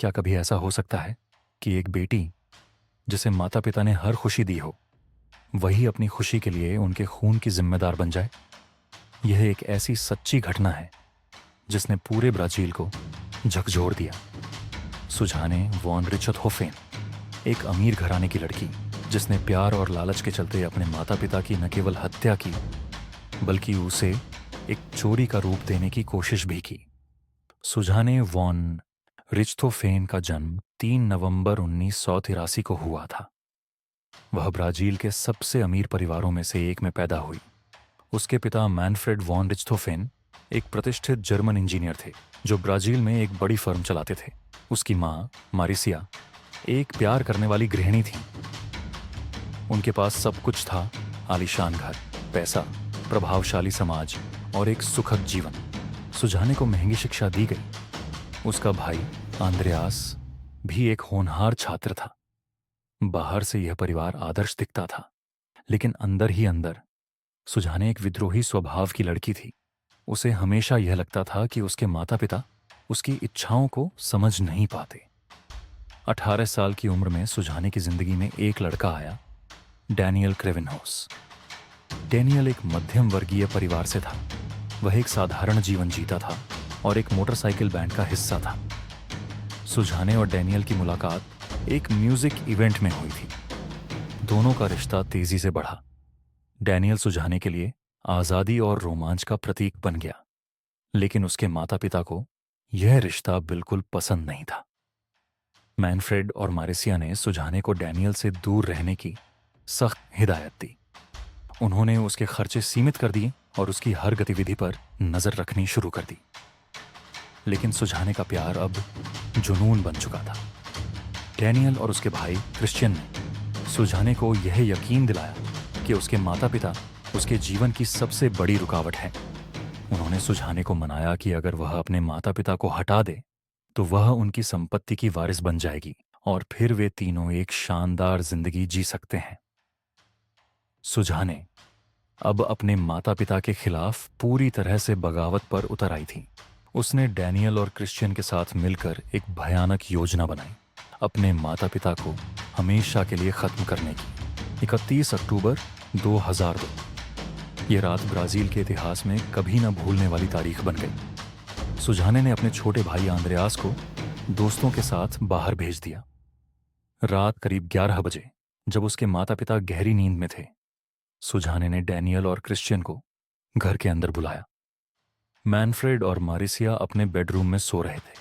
क्या कभी ऐसा हो सकता है कि एक बेटी जिसे माता पिता ने हर खुशी दी हो, वही अपनी खुशी के लिए उनके खून की जिम्मेदार बन जाए? यह एक ऐसी सच्ची घटना है जिसने पूरे ब्राजील को झकझोर दिया। सुजाने वॉन रिचटहोफेन, एक अमीर घराने की लड़की जिसने प्यार और लालच के चलते अपने माता पिता की न केवल हत्या की बल्कि उसे एक चोरी का रूप देने की कोशिश भी की। सुजाने वॉन रिच्टहोफेन का जन्म 3 नवंबर 1983 को हुआ था। वह ब्राजील के सबसे अमीर परिवारों में से एक में पैदा हुई। उसके पिता मैनफ्रेड वॉन रिच्टहोफेन एक प्रतिष्ठित जर्मन इंजीनियर थे जो ब्राजील में एक बड़ी फर्म चलाते थे। उसकी माँ मारिसिया एक प्यार करने वाली गृहिणी थी। उनके पास सब कुछ था, आलीशान घर, पैसा, प्रभावशाली समाज और एक सुखद जीवन। सुजाने को महंगी शिक्षा दी गई। उसका भाई आंद्रेयास भी एक होनहार छात्र था। बाहर से यह परिवार आदर्श दिखता था, लेकिन अंदर ही अंदर सुजाने एक विद्रोही स्वभाव की लड़की थी। उसे हमेशा यह लगता था कि उसके माता पिता उसकी इच्छाओं को समझ नहीं पाते। 18 साल की उम्र में सुजाने की जिंदगी में एक लड़का आया, डैनियल क्रेविनहोस। डैनियल एक मध्यम वर्गीय परिवार से था। वह एक साधारण जीवन जीता था और एक मोटरसाइकिल बैंड का हिस्सा था। सुजाने और डैनियल की मुलाकात एक म्यूजिक इवेंट में हुई थी। दोनों का रिश्ता तेजी से बढ़ा। डैनियल सुजाने के लिए आजादी और रोमांच का प्रतीक बन गया, लेकिन उसके माता पिता को यह रिश्ता बिल्कुल पसंद नहीं था। मैनफ्रेड और मारिसिया ने सुजाने को डैनियल से दूर रहने की सख्त हिदायत दी। उन्होंने उसके खर्चे सीमित कर दिए और उसकी हर गतिविधि पर नजर रखनी शुरू कर दी। लेकिन सुजाने का प्यार अब जुनून बन चुका था। डैनियल और उसके भाई क्रिश्चियन ने सुजाने को यह यकीन दिलाया कि उसके माता पिता उसके जीवन की सबसे बड़ी रुकावट है। उन्होंने सुजाने को मनाया कि अगर वह अपने माता पिता को हटा दे तो वह उनकी संपत्ति की वारिस बन जाएगी और फिर वे तीनों एक शानदार जिंदगी जी सकते हैं। सुजाने अब अपने माता पिता के खिलाफ पूरी तरह से बगावत पर उतर आई थी। उसने डैनियल और क्रिश्चियन के साथ मिलकर एक भयानक योजना बनाई, अपने माता पिता को हमेशा के लिए खत्म करने की। 31 अक्टूबर 2002, ये रात ब्राजील के इतिहास में कभी न भूलने वाली तारीख बन गई। सुजाने ने अपने छोटे भाई आंद्रेयास को दोस्तों के साथ बाहर भेज दिया। रात करीब 11 बजे, जब उसके माता पिता गहरी नींद में थे, सुजाने ने डैनियल और क्रिश्चियन को घर के अंदर बुलाया। मैनफ्रेड और मारिसिया अपने बेडरूम में सो रहे थे।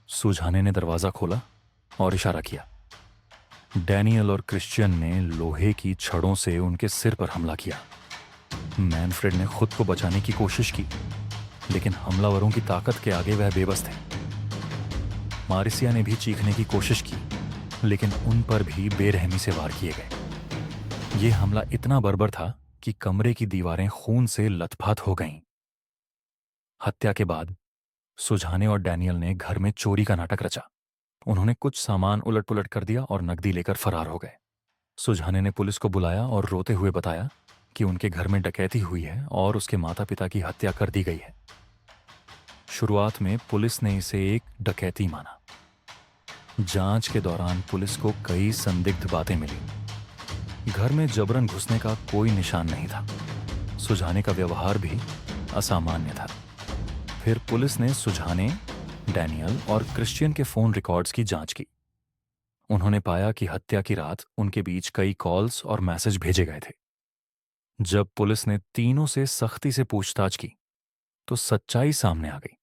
सुजाने ने दरवाजा खोला और इशारा किया। डैनियल और क्रिश्चियन ने लोहे की छड़ों से उनके सिर पर हमला किया। मैनफ्रेड ने खुद को बचाने की कोशिश की, लेकिन हमलावरों की ताकत के आगे वह बेबस थे। मारिसिया ने भी चीखने की कोशिश की, लेकिन उन पर भी बेरहमी से वार किए गए। यह हमला इतना बर्बर था कि कमरे की दीवारें खून से लथपथ हो गईं। हत्या के बाद सुजाने और डैनियल ने घर में चोरी का नाटक रचा। उन्होंने कुछ सामान उलट-पुलट कर दिया और नकदी लेकर फरार हो गए। सुजाने ने पुलिस को बुलाया और रोते हुए बताया कि उनके घर में डकैती हुई है और उसके माता पिता की हत्या कर दी गई है। शुरुआत में पुलिस ने इसे एक डकैती माना। जांच के दौरान पुलिस को कई संदिग्ध बातें मिली। घर में जबरन घुसने का कोई निशान नहीं था। सुजाने का व्यवहार भी असामान्य था। फिर पुलिस ने सुजाने, डैनियल और क्रिश्चियन के फोन रिकॉर्ड्स की जांच की। उन्होंने पाया कि हत्या की रात उनके बीच कई कॉल्स और मैसेज भेजे गए थे। जब पुलिस ने तीनों से सख्ती से पूछताछ की तो सच्चाई सामने आ गई।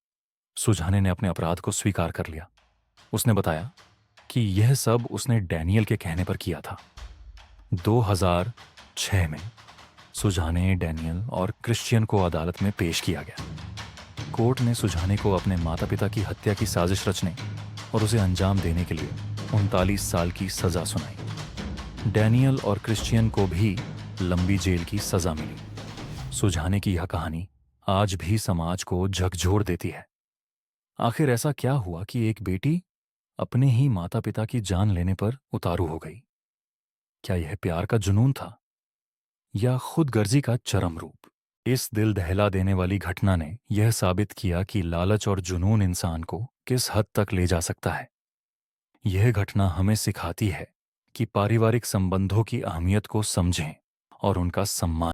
सुजाने ने अपने अपराध को स्वीकार कर लिया। उसने बताया कि यह सब उसने डैनियल के कहने पर किया था। 2006 में सुजाने, डैनियल और क्रिश्चियन को अदालत में पेश किया गया। कोर्ट ने सुजाने को अपने माता पिता की हत्या की साजिश रचने और उसे अंजाम देने के लिए 39 साल की सजा सुनाई। डैनियल और क्रिश्चियन को भी लंबी जेल की सजा मिली। सुजाने की यह कहानी आज भी समाज को झकझोर देती है। आखिर ऐसा क्या हुआ कि एक बेटी अपने ही माता पिता की जान लेने पर उतारू हो गई? क्या यह प्यार का जुनून था या खुदगर्जी का चरम रूप? इस दिल दहला देने वाली घटना ने यह साबित किया कि लालच और जुनून इंसान को किस हद तक ले जा सकता है। यह घटना हमें सिखाती है कि पारिवारिक संबंधों की अहमियत को समझें और उनका सम्मान